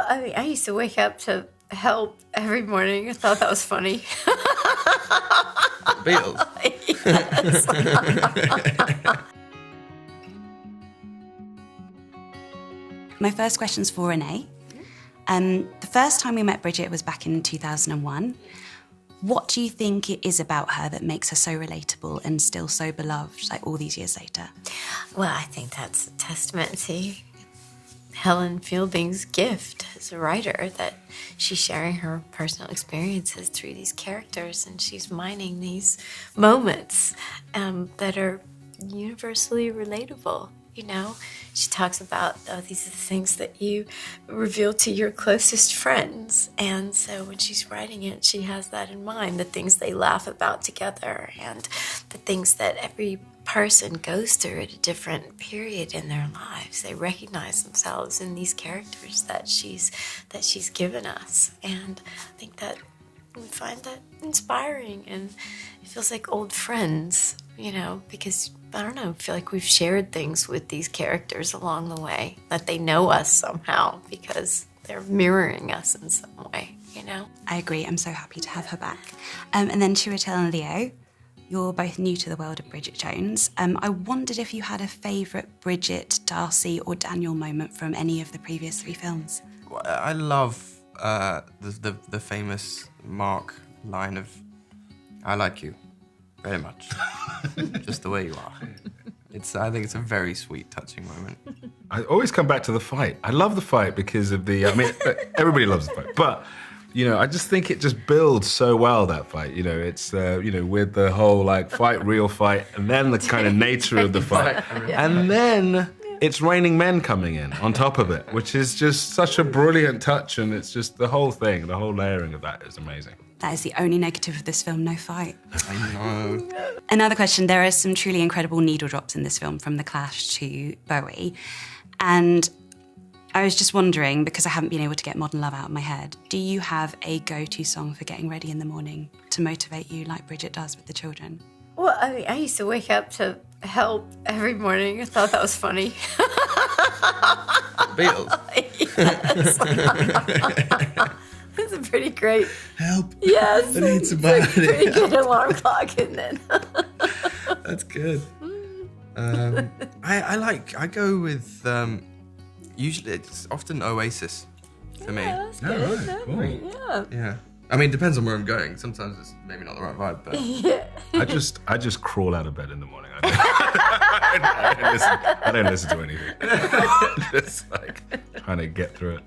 I mean, I used to wake up to Help every morning. I thought that was funny. Beatles. Yes. My first question's for Renée. The first time we met Bridget was back in 2001. What do you think it is about her that makes her so relatable and still so beloved, like all these years later? Well, I think that's a testament to Helen Fielding's gift as a writer, that she's sharing her personal experiences through these characters, and she's mining these moments that are universally relatable. You know, she talks about, these are the things that you reveal to your closest friends. And so when she's writing it, she has that in mind, the things they laugh about together and the things that every person goes through at a different period in their lives. They recognize themselves in these characters that she's given us. And I think that we find that inspiring, and it feels like old friends, you know, because I don't know, I feel like we've shared things with these characters along the way, that they know us somehow because they're mirroring us in some way, you know? I agree. I'm so happy to have her back. And then Chiwetel and Leo, you're both new to the world of Bridget Jones. I wondered if you had a favourite Bridget, Darcy or Daniel moment from any of the previous 3 films. Well, I love the famous Mark line of, "I like you very much, just the way you are." I think it's a very sweet, touching moment. I always come back to the fight. I love the fight because of the, I mean, everybody loves the fight, but, you know, I just think it just builds so well, that fight. You know, it's, you know, with the whole, like, fight, real fight, and then the kind of nature of the fight. And then it's raining men coming in on top of it, which is just such a brilliant touch, and it's just the whole thing, the whole layering of that is amazing. That is the only negative of this film, no fight. I know. Another question, there are some truly incredible needle drops in this film, from The Clash to Bowie. And I was just wondering, because I haven't been able to get Modern Love out of my head, do you have a go-to song for getting ready in the morning to motivate you like Bridget does with the children? Well, I mean, I used to wake up to Help every morning. I thought that was funny. Beatles. Yes. It's a pretty great. Help. Yes. I need somebody. It's a pretty good alarm clock, isn't it? That's good. I go with, usually it's often Oasis for me. That's Yeah, good. right, cool. Yeah. Yeah. I mean, it depends on where I'm going. Sometimes it's maybe not the right vibe, but Yeah. I just crawl out of bed in the morning. I don't listen to anything. Just like trying to get through it.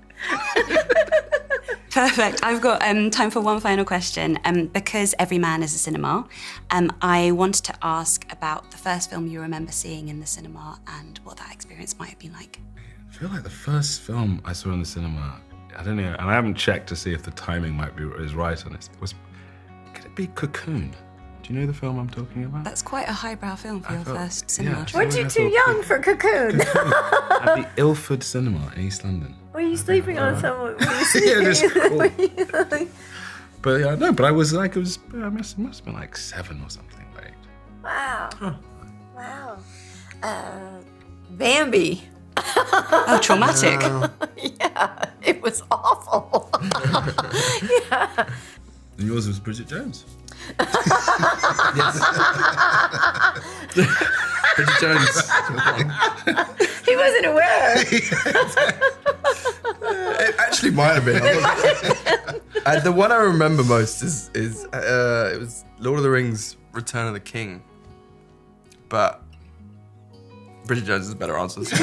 Perfect. I've got time for one final question. Because every man is a cinema, I wanted to ask about the first film you remember seeing in the cinema and what that experience might have been like. I feel like the first film I saw in the cinema, I don't know, and I haven't checked to see if the timing is right on it. Could it be Cocoon? Do you know the film I'm talking about? That's quite a highbrow film for your first cinema yeah. trip. Weren't you too young for Cocoon? At the Ilford Cinema in East London. Were you sleeping on someone? Yeah, just cool. But yeah, no, but I was like, I must have been like 7 or something, like. Wow. Wow. Bambi. Oh, traumatic. Yeah, it was awful. Yeah. And yours was Bridget Jones. Bridget Jones. He wasn't aware. It actually might have been. The one I remember most is it was Lord of the Rings: Return of the King, but Bridget Jones is a better answer. So